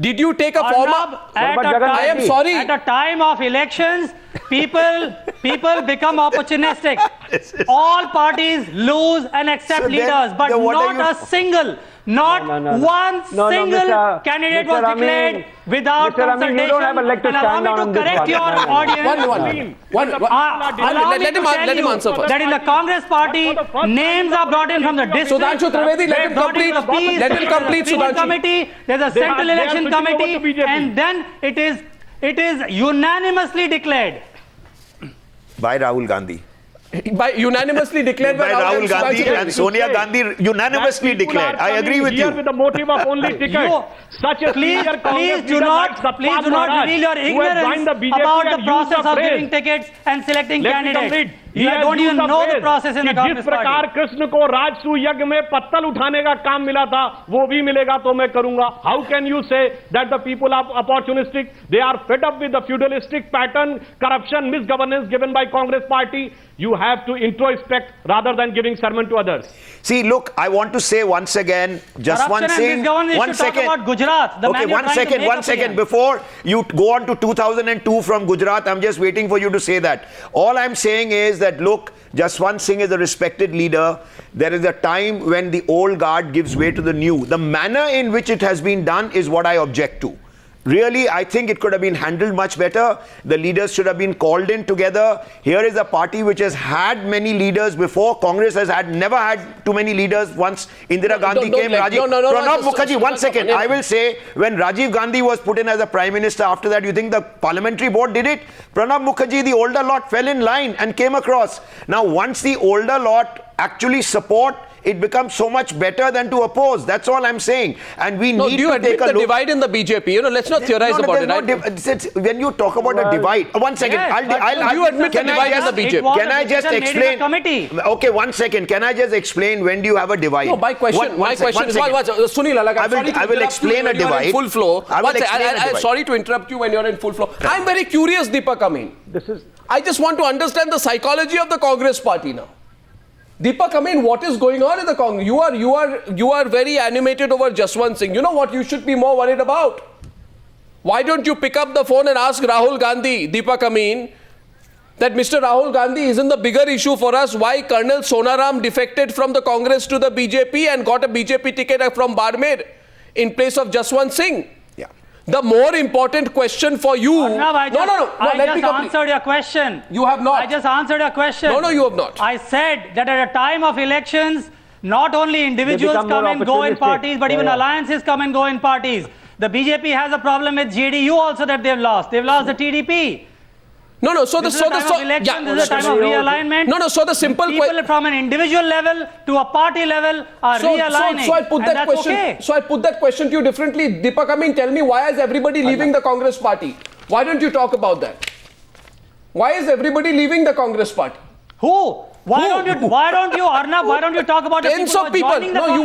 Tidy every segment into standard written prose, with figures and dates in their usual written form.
Did you take a former? I am sorry. At a time of elections, people become opportunistic. All parties lose and accept leaders, but not a single. Not one single candidate was declared without consultation. You don't have a leg to stand allow me to correct your audience. Let him answer first. That in the Congress party, names are brought in from the district. Sudhanshu Trivedi, let him complete. Let him complete, Sudhanshu. Committee, there's a central election committee, and then it is unanimously declared. By Rahul Gandhi. By unanimously declared by Rahul Gandhi and Sonia Gandhi unanimously declared. I agree with you. With the motive of only ticket. Please do not reveal your ignorance about the process of giving tickets and selecting candidates. You don't even know the process in the Congress party. जिस प्रकार कृष्ण को राजसूय यज्ञ में पत्तल उठाने का काम मिला था, वो भी मिलेगा तो मैं करूंगा. How can you say that the people are opportunistic? They are fed up with the feudalistic pattern, corruption, misgovernance given by Congress party. You have to introspect rather than giving sermon to others. See, look, I want to say once again, just one thing. One second. Talk about Gujarat. Okay, one second. Before you go on to 2002 from Gujarat, I'm just waiting for you to say that. All I'm saying is that, look, Jaswant Singh is a respected leader. There is a time when the old guard gives way to the new. The manner in which it has been done is what I object to. Really, I think it could have been handled much better. The leaders should have been called in together. Here is a party which has had many leaders before. Congress has never had too many leaders. Once Indira Gandhi came, Pranab Mukherjee, one second. I will say, when Rajiv Gandhi was put in as a Prime Minister, after that, you think the Parliamentary Board did it? Pranab Mukherjee, the older lot, fell in line and came across. Now, once the older lot actually support, it becomes so much better than to oppose. That's all I'm saying. And we need to take a look. Divide in the BJP. Let's not theorize about it. When you talk about a divide, one second. Yes, you admit the divide in the BJP. Can I just explain? Okay, 1 second. Can I just explain when do you have a divide? No, my question. Sunil Alagh, I will explain a divide. Full flow. I'm sorry to interrupt you when you're in full flow. I'm very curious, Deepak Amin. I just want to understand the psychology of the Congress party now. Deepak Amin, what is going on in the Congress? You are very animated over Jaswant Singh. You know what you should be more worried about? Why don't you pick up the phone and ask Rahul Gandhi, Deepak Amin, that Mr. Rahul Gandhi isn't the bigger issue for us? Why Colonel Sonaram defected from the Congress to the BJP and got a BJP ticket from Barmer in place of Jaswant Singh? The more important question for you... Arnab, I just answered your question. You have not. I just answered your question. No, you have not. I said that at a time of elections, not only individuals come and go in parties, but even alliances come and go in parties. The BJP has a problem with JDU also that they've lost. They've lost the TDP. So this is a time of realignment. So the simple question... People from an individual level to a party level are realigning. So I put that question. Okay. So I put that question to you differently. Deepak Amin, tell me, why is everybody leaving the Congress party? Why don't you talk about that? Why is everybody leaving the Congress party? Who? Why don't you, Arnab, why don't you talk about tens the people of people? You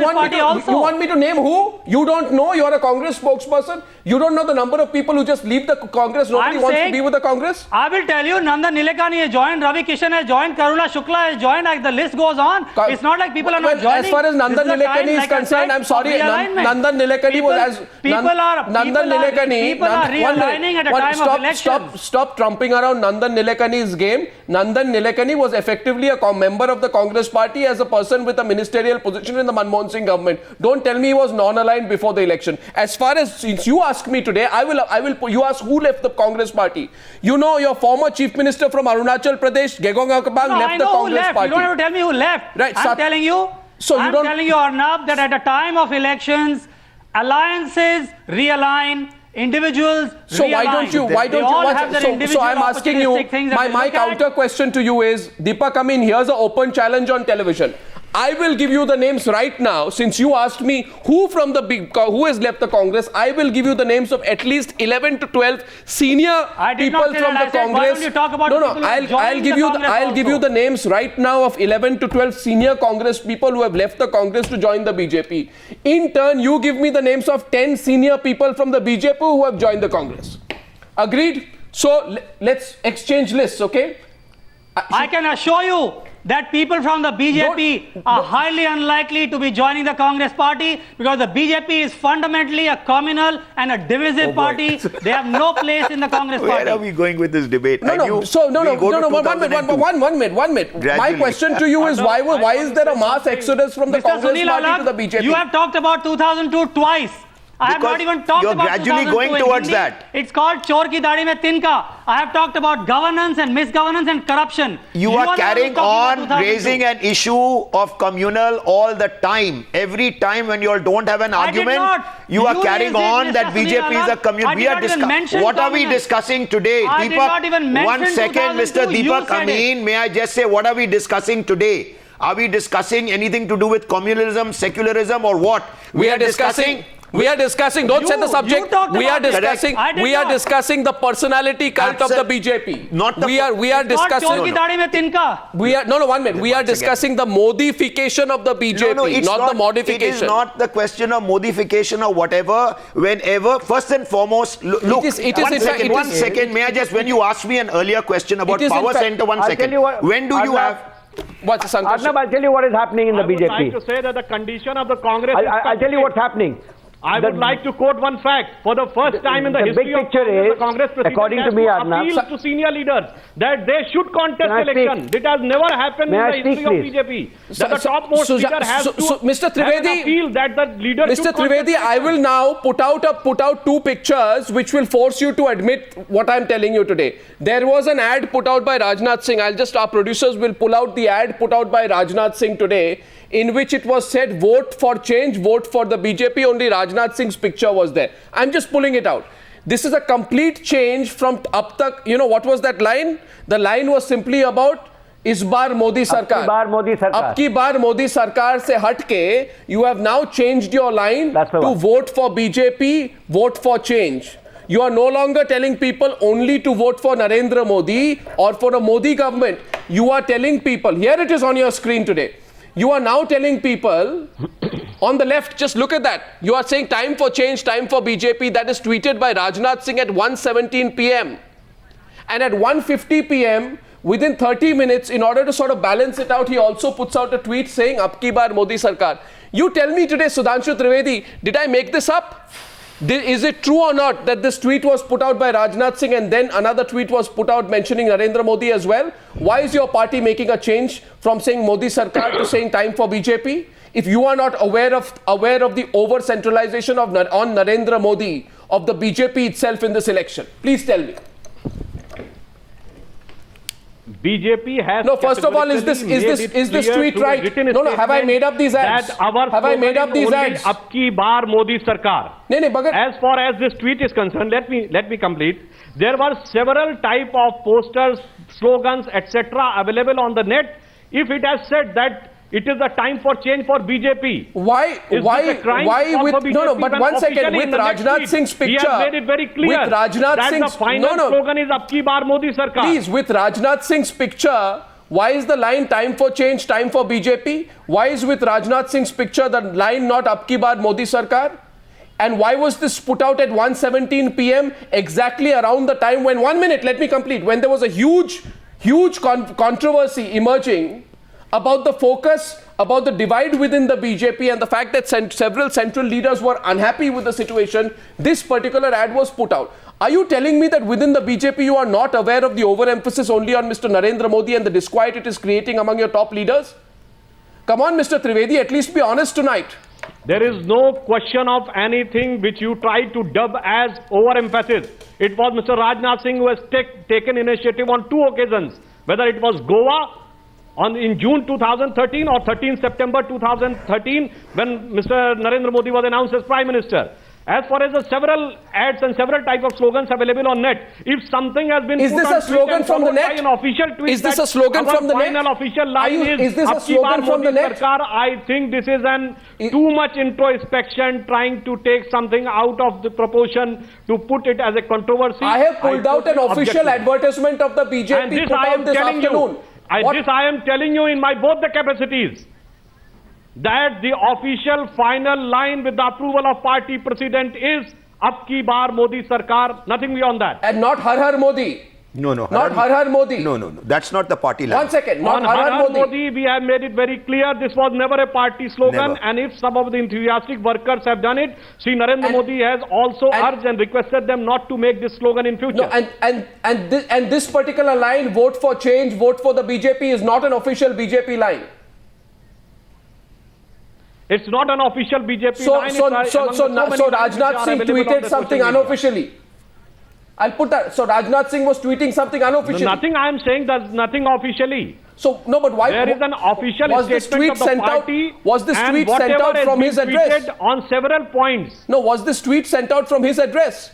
want me to name who? You don't know. You're a Congress spokesperson. You don't know the number of people who just leave the Congress. Nobody wants to be with the Congress. I will tell you, Nandan Nilekani has joined, Ravi Kishan has joined, Karuna Shukla has joined, the list goes on. It's not like people are not joining. As far as Nandan Nilekani is concerned, I'm sorry, Nandan Nilekani was as... People are realigning at a time of election. Stop trumping around Nandan Nilekani's game. Nandan Nilekani was effectively a member of the Congress party as a person with a ministerial position in the Manmohan Singh government. Don't tell me he was non-aligned before the election. As far as, since you ask me today, you ask who left the Congress party. You know, your former chief minister from Arunachal Pradesh, Gegong Akbang, left the Congress party. You don't have to tell me who left. Right, I'm telling you, Arnab, that at a time of elections, alliances realign, individuals realign. So I'm asking you, my counter question to you is, Deepak Amin, here's an open challenge on television. I will give you the names right now. Since you asked me who has left the Congress, I will give you the names of at least 11 to 12 senior people from the Congress. I'll give you the names right now of 11 to 12 senior Congress people who have left the Congress to join the BJP. In turn, you give me the names of 10 senior people from the BJP who have joined the Congress. Agreed? So let's exchange lists, okay? I can assure you that people from the BJP are highly unlikely to be joining the Congress party because the BJP is fundamentally a communal and a divisive party. They have no place in the Congress party. Where are we going with this debate? One minute. My question to you is why is there a mass exodus from the Congress Sunil party Alagh, to the BJP? You have talked about 2002 twice. I have not even talked about 2002. You're gradually going towards that. It's called Chor Ki Dadi Mein Tinka. I have talked about governance and misgovernance and corruption. You are carrying on raising an issue of communal all the time. Every time when you all don't have an argument, you are carrying on that BJP is a communal. What are we discussing today? I did not even mention 1 second, Mr. Deepak Amin, may I just say, what are we discussing today? Are we discussing anything to do with communalism, secularism, or what? We are discussing, don't set the subject. We are discussing the personality cult of the BJP. We are discussing. We are discussing the modification of the BJP, not the modification. It is not the question of modification or whatever. Whenever, first and foremost, look. One second. May I just, when you asked me an earlier question about power center, 1 second. When do you have? What's Arnab, I'll tell you what is happening in the BJP. I would like to say that the condition of the Congress I'll tell you what's happening. I would like to quote one fact. For the first time in the history of the Congress, according to me, Arnab, appeal to senior leaders that they should contest election. It has never happened in the history of BJP. That the topmost leader has to Mr. Trivedi, appeal that the leader Mr. Trivedi, I will now put out two pictures which will force you to admit what I'm telling you today. There was an ad put out by Rajnath Singh. Our producers will pull out the ad put out by Rajnath Singh today, in which it was said, vote for change, vote for the BJP. Only Rajnath Singh's picture was there. I'm just pulling it out. This is a complete change from up tak. You know what was that line? The line was simply about इस बार मोदी सरकार, अब की बार मोदी सरकार से हटके, you have now changed your line to vote for BJP, vote for change. You are no longer telling people only to vote for Narendra Modi or for a Modi government. You are telling people, here it is on your screen today. You are now telling people on the left, just look at that. You are saying time for change, time for BJP. That is tweeted by Rajnath Singh at 1:17 p.m. And at 1:50 p.m., within 30 minutes, in order to sort of balance it out, he also puts out a tweet saying, Ab ki baar Modi Sarkar. You tell me today, Sudhanshu Trivedi, did I make this up? Is it true or not that this tweet was put out by Rajnath Singh and then another tweet was put out mentioning Narendra Modi as well? Why is your party making a change from saying Modi Sarkar to saying time for BJP? If you are not aware of the over-centralization on Narendra Modi, of the BJP itself in this election, please tell me. BJP has no. First of all, is this tweet right? No. Have I made up these ads? Have I made up these ads? Ab ki baar Modi Sarkar. As far as this tweet is concerned, let me complete. There were several type of posters, slogans, etc. available on the net. If it has said that it is the time for change for BJP. Why with no, but 1 second, with Rajnath Singh's picture, he has made it very clear with Rajnath Singh's the final slogan is Ab ki baar Modi Sarkar. Please, with Rajnath Singh's picture, why is the line time for change, time for BJP? Why is with Rajnath Singh's picture the line not Ab ki baar Modi Sarkar? And why was this put out at 1:17 p.m. exactly around the time when, 1 minute, let me complete, when there was a huge controversy emerging about the focus, about the divide within the BJP and the fact that several central leaders were unhappy with the situation, this particular ad was put out. Are you telling me that within the BJP you are not aware of the overemphasis only on Mr. Narendra Modi and the disquiet it is creating among your top leaders? Come on, Mr. Trivedi, at least be honest tonight. There is no question of anything which you tried to dub as overemphasis. It was Mr. Rajnath Singh who has taken initiative on 2 occasions, whether it was Goa in June 2013 or 13 September 2013 when Mr. Narendra Modi was announced as Prime Minister. As far as the several ads and several type of slogans available on net, if something has been is this a slogan from the net? An official tweet, is this a slogan from the net? Final official line is this a slogan from the net? Sarkar, I think this is too much introspection, trying to take something out of the proportion to put it as a controversy. I have pulled out an official advertisement of the BJP and this I am telling you. This I am telling you in my both the capacities, that the official final line with the approval of party president is Ab ki baar Modi Sarkar, nothing beyond that. And not Har Har Modi. No. Not Har Har Modi. No. That's not the party line. 1 second. Not On Har Har Modi. we have made it very clear this was never a party slogan. Never. And if some of the enthusiastic workers have done it, Sri Narendra Modi has also urged and requested them not to make this slogan in future. No, and this particular line, vote for change, vote for the BJP, is not an official BJP line. It's not an official BJP So line. Rajnath Singh tweeted something unofficially. I'll put that. So Rajnath Singh was tweeting something unofficially. Nothing I am saying, there's nothing officially. So, no, but why? There is an official statement of the party. Was this tweet sent out from his address? On several points. No, was this tweet sent out from his address?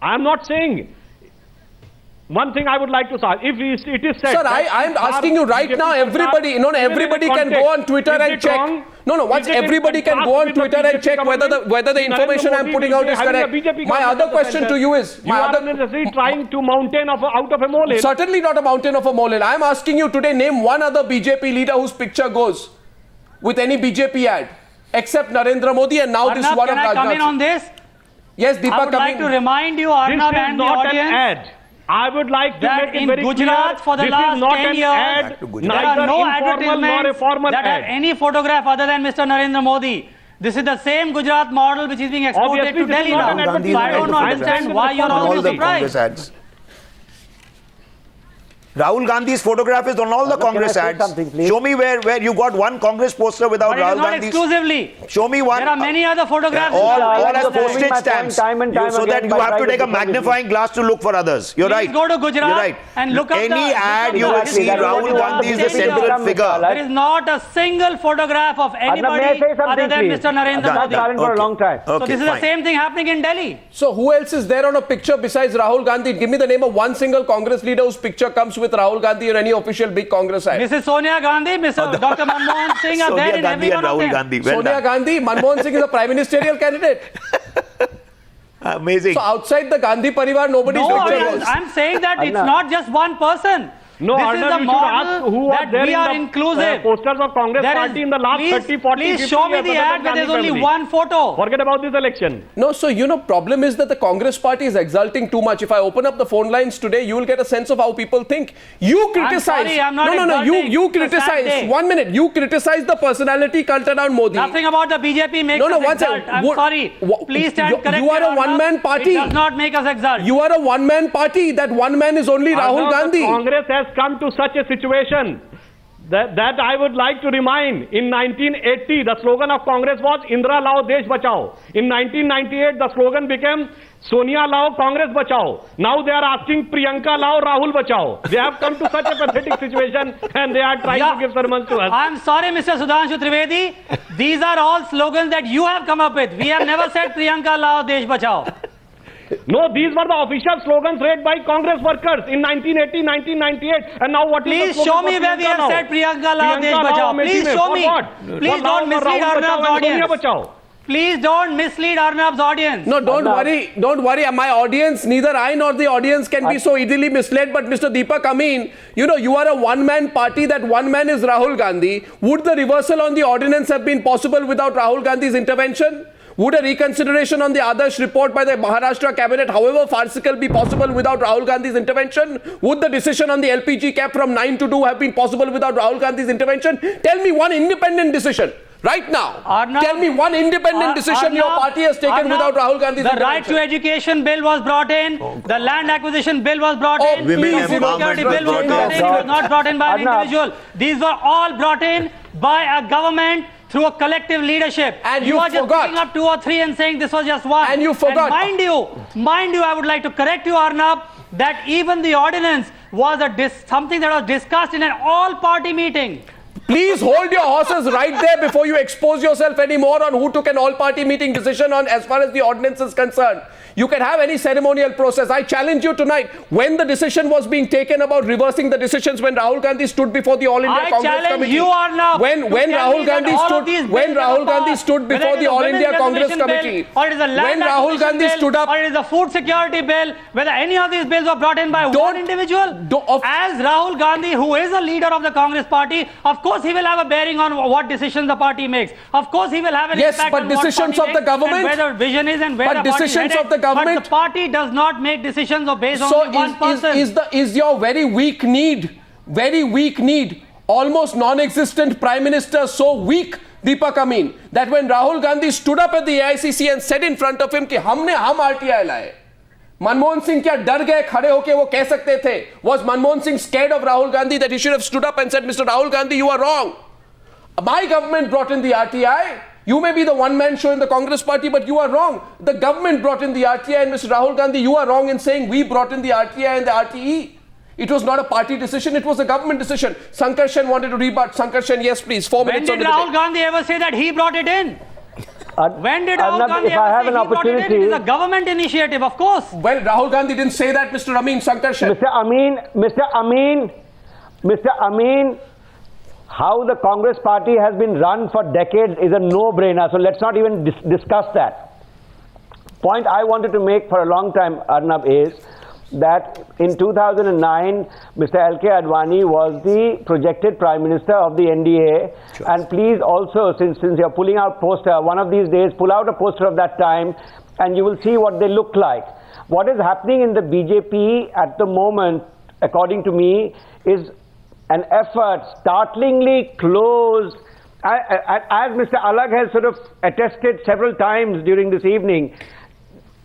I am not saying. One thing I would like to say, if it is said... Sir, I am asking you right now, everybody can go on Twitter and check. Everybody can go on Twitter and check whether the information I am putting out is correct. My other question to you is... You are necessarily trying to mountain out of a molehill. Certainly not a mountain of a molehill. I am asking you today, name one other BJP leader whose picture goes with any BJP ad, except Narendra Modi and now Arnab, this one of Rajnath Singh. Can I come in on this? Yes, Deepak I would like to remind you, Arnab and the audience... I would like to make it very Gujarat clear, for the this last is not 10 an years, ad, there are no advertisements that ad. have any photograph other than Mr. Narendra Modi. This is the same Gujarat model which is being exported to Delhi now. So I don't understand why you are all surprised. Rahul Gandhi's photograph is on all the Congress ads. Show me where you got one Congress poster without Rahul Gandhi's. Exclusively. Show me one. There are many other photographs. All as postage stamps. So that you have to take a magnifying glass to look for others. You're right. Go to Gujarat You're right. and look up any ad you will see Rahul Gandhi is the central figure. There is not a single photograph of anybody other than Mr. Narendra Modi. For a long time. So this is the same thing happening in Delhi. So who else is there on a picture besides Rahul Gandhi? Give me the name of one single Congress leader whose picture comes with Rahul Gandhi or any official big Congress ad. Mrs. Sonia Gandhi, Mr. Dr. Manmohan Singh are there in every one of them. Gandhi. Sonia Gandhi, Manmohan Singh is a prime ministerial candidate. Amazing. So outside the Gandhi Parivar, nobody's picture. I'm saying that it's not just one person. No, this Arnab, is the you should ask model who that we are inclusive. Posters of Congress party in the last 30, 40, please 50 show me years the ad where there's only family. one photo. Forget about this election. No, so problem is that the Congress party is exulting too much. If I open up the phone lines today, you will get a sense of how people think. You criticize. I'm sorry, I'm not exulting. You criticize. 1 minute. You criticize the personality cult around Modi. Nothing about the BJP makes us exult. I'm sorry. Please stand corrected. You are a one-man party. It does not make us exult. You are a one-man party. That one man is only Rahul Gandhi. Congress has come to such a situation that I would like to remind. In 1980, the slogan of Congress was Indira Lao Desh Bachao. In 1998, the slogan became Sonia Lao Congress Bachao. Now they are asking Priyanka Lao Rahul Bachao. They have come to such a pathetic situation and they are trying to give sermons to us. I'm sorry, Mr. Sudhanshu Trivedi. These are all slogans that you have come up with. We have never said Priyanka Lao Desh Bachao. No, these were the official slogans read by Congress workers in 1980, 1998. And now what Please is the show me where we have said Priyanka Lao Desh Bachao. Please show me. Please don't mislead Arnab's audience. Please don't mislead Arnab's audience. No, don't worry. My audience, neither I nor the audience can be so easily misled. But Mr. Deepak Amin, you are a one-man party. That one man is Rahul Gandhi. Would the reversal on the ordinance have been possible without Rahul Gandhi's intervention? Would a reconsideration on the Adarsh report by the Maharashtra cabinet, however farcical, be possible without Rahul Gandhi's intervention? Would the decision on the LPG cap from 9 to 2 have been possible without Rahul Gandhi's intervention? Tell me one independent decision. Right now, Arnab, tell me one independent decision your party has taken without Rahul Gandhi's intervention. The right to education bill was brought in. The land acquisition bill was brought in. Women security bill was brought in. It was not brought in by an individual. These were all brought in by a government through a collective leadership. And you are just picking up 2 or 3 and saying this was just one. And you forgot. And mind you, I would like to correct you, Arnab, that even the ordinance was something that was discussed in an all-party meeting. Please hold your horses right there before you expose yourself any more on who took an all-party meeting decision on as far as the ordinance is concerned. You can have any ceremonial process. I challenge you tonight, when the decision was being taken about reversing the decisions, when Rahul Gandhi stood before the All India Congress Committee. You are now when Rahul Gandhi stood before the All India Congress Committee. Or it is a land when Rahul Gandhi bill, stood up. Or it is a food security bill. Whether any of these bills were brought in by one individual. As Rahul Gandhi, who is a leader of the Congress party, of course course he will have a bearing on what decisions the party makes. Of course he will have an impact on what decisions party of the makes government, and where the vision is and where but the party is decisions headed. of the government, but the party does not make decisions based on only one person. Is your very weak need, almost non-existent Prime Minister so weak, Deepak Amin, that when Rahul Gandhi stood up at the AICC and said in front of him कि हम RTI लाए, मनमोहन सिंह क्या डर गए खड़े होके वो कह सकते थे? Was Manmohan Singh scared of Rahul Gandhi that he should have stood up and said, Mr. Rahul Gandhi, you are wrong. My government brought in the RTI. You may be the one-man show in the Congress party, but you are wrong. The government brought in the RTI, and Mr. Rahul Gandhi, you are wrong in saying we brought in the RTI and the RTE. It was not a party decision, it was a government decision. Sankarshan wanted to rebut. Sankarshan, yes, please. 4 minutes on the debate. When did Rahul Gandhi ever say that he brought it in? When did Rahul Arnab, Gandhi ever say he brought it in? It is a government initiative, of course. Well, Rahul Gandhi didn't say that, Mr. Amin. Sankarshan. Mr. Amin, how the Congress party has been run for decades is a no-brainer. So let's not even discuss that. Point I wanted to make for a long time, Arnab, is that in 2009, Mr. L.K. Advani was the projected Prime Minister of the NDA. Sure. And please also, since you're pulling out poster, one of these days, pull out a poster of that time and you will see what they look like. What is happening in the BJP at the moment, according to me, is an effort startlingly close, as Mr. Alagh has sort of attested several times during this evening,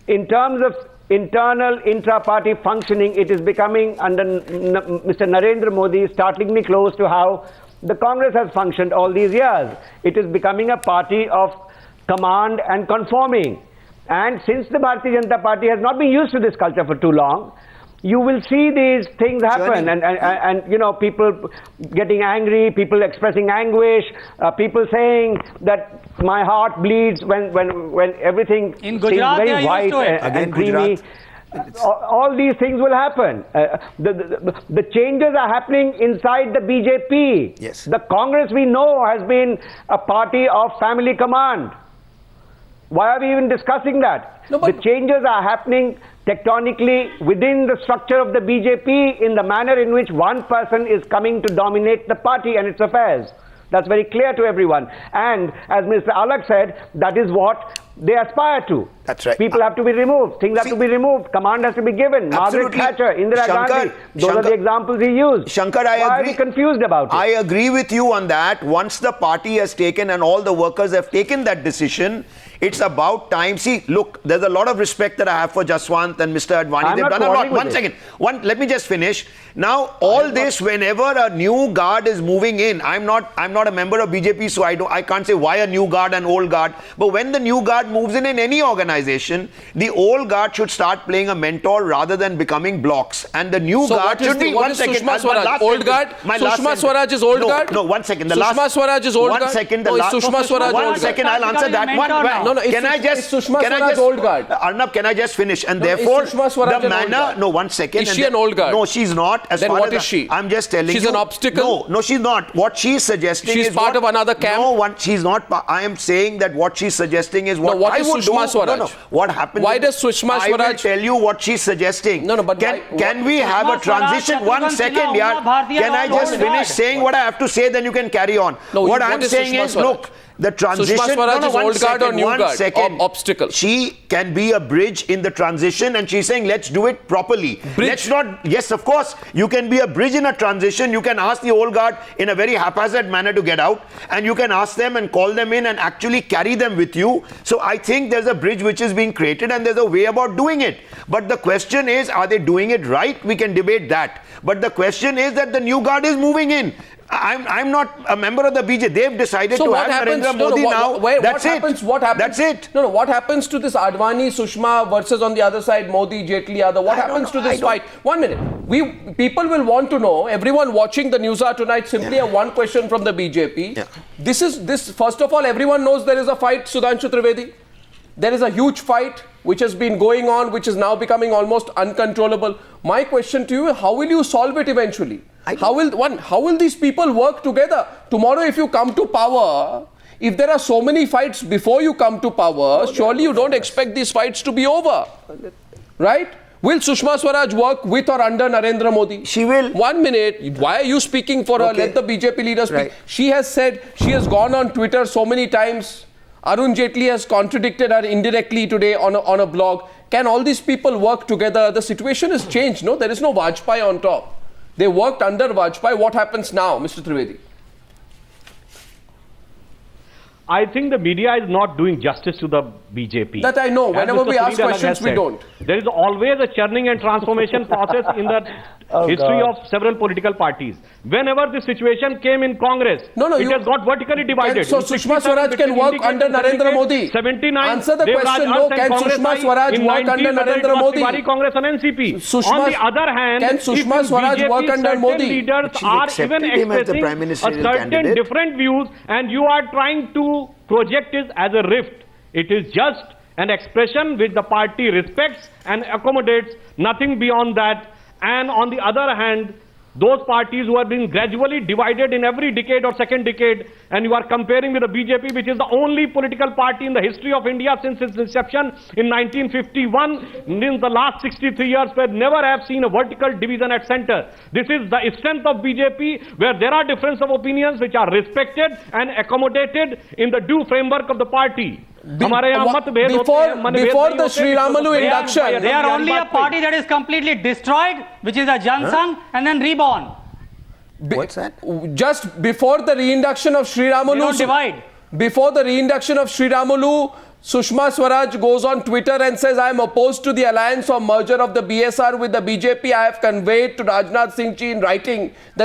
in terms of internal intra-party functioning, it is becoming under Mr. Narendra Modi startlingly close to how the Congress has functioned all these years. It is becoming a party of command and conforming. And since the Bharatiya Janata Party has not been used to this culture for too long, you will see these things happen, and you know, people getting angry, people expressing anguish, people saying that my heart bleeds when everything in seems Gujarat, very white and creamy. All these things will happen. The changes are happening inside the BJP. Yes. The Congress, we know, has been a party of family command. Why are we even discussing that? No, the changes are happening tectonically within the structure of the BJP in the manner in which one person is coming to dominate the party and its affairs. That's very clear to everyone. And as Mr. Alagh said, that is what they aspire to. That's right. People have to be removed. Things have to be removed. Command has to be given. Absolutely. Margaret Thatcher, Indira Gandhi. Those are the examples he used. Shankar, Why are we confused about it? I agree with you on that. Once the party has taken and all the workers have taken that decision, it's about time. See, look, there's a lot of respect that I have for Jaswant and Mr. Advani. They've done a lot. One second. Let me just finish. Now, all this, whenever a new guard is moving in, I'm not a member of BJP, so I can't say why a new guard and old guard. But when the new guard moves in any organization, the old guard should start playing a mentor rather than becoming blocks. And the new guard should be one second. Sushma Swaraj, old guard. Sushma Swaraj is old guard. No, 1 second. Sushma Swaraj is old guard. 1 second. Sushma Swaraj 1 second. I'll answer that one. No, can I just old guard? Arnab, can I just finish? And therefore, the manner. No, 1 second. Is she an old guard? No, she's not. Then what is she? I'm just telling you. She's an obstacle? No, she's not. What she's suggesting is... She's part of another camp? No, she's not. I am saying that what she's suggesting is what I would do. Swaraj? What happens... Why does Sushma Swaraj... I will tell you what she's suggesting. No, but... Can we have a transition? 1 second, yaar. Can I just finish saying what I have to say, then you can carry on. What I'm saying is, look... The transition. Sushma Swaraj is old guard or new guard? Obstacle. She can be a bridge in the transition, and she's saying, let's do it properly. Bridge. Yes, of course, you can be a bridge in a transition. You can ask the old guard in a very haphazard manner to get out, and you can ask them and call them in and actually carry them with you. So I think there's a bridge which is being created, and there's a way about doing it. But the question is, are they doing it right? We can debate that. But the question is that the new guard is moving in. I'm not a member of the BJP. They've decided to have Narendra Modi now. That's it. What happens? That's it. No. What happens to this Advani, Sushma versus on the other side Modi, Jaitley, Yadav? What happens to this fight? 1 minute. People will want to know. Everyone watching the Newshour tonight simply have one question from the BJP. Yeah. This. First of all, everyone knows there is a fight. Sudhanshu Trivedi. There is a huge fight which has been going on, which is now becoming almost uncontrollable. My question to you is, how will you solve it eventually? How will these people work together? Tomorrow, if you come to power, if there are so many fights before you come to power, surely you don't expect these fights to be over, right? Will Sushma Swaraj work with or under Narendra Modi? She will. 1 minute. Why are you speaking for her? Let the BJP leader speak. Right. She has said, she has gone on Twitter so many times. Arun Jaitley has contradicted her indirectly today on a blog. Can all these people work together? The situation has changed, no? There is no Vajpayee on top. They worked under Vajpayee. What happens now, Mr. Trivedi? I think the media is not doing justice to the BJP. That I know. Whenever we ask questions, we don't. There is always a churning and transformation process in the history of several political parties. Whenever this situation came in Congress, it has got vertically divided. So Sushma Swaraj can work under Narendra Modi? 79. Answer the question. No, can Sushma Swaraj work under Narendra Modi? Congress and NCP. On the other hand, can Sushma Swaraj work under Modi? Leaders are even expressing a certain different views, and you are trying to project it as a rift. It is just an expression which the party respects and accommodates, nothing beyond that. And on the other hand, those parties who have been gradually divided in every decade or second decade, and you are comparing with the BJP, which is the only political party in the history of India since its inception in 1951, in the last 63 years, we never have seen a vertical division at center. This is the strength of BJP, where there are differences of opinions which are respected and accommodated in the due framework of the party. Before the Sri Ramalu induction, they are only a party that is completely destroyed, which is a Jansangh, and then reborn. What's that? Just before the reinduction of Sri Ramalu, they don't divide. Before the reinduction of Sri Ramalu, Sushma Swaraj goes on Twitter and says, I am opposed to the alliance or merger of the BSR with the BJP. I have conveyed to Rajnath Singh in writing that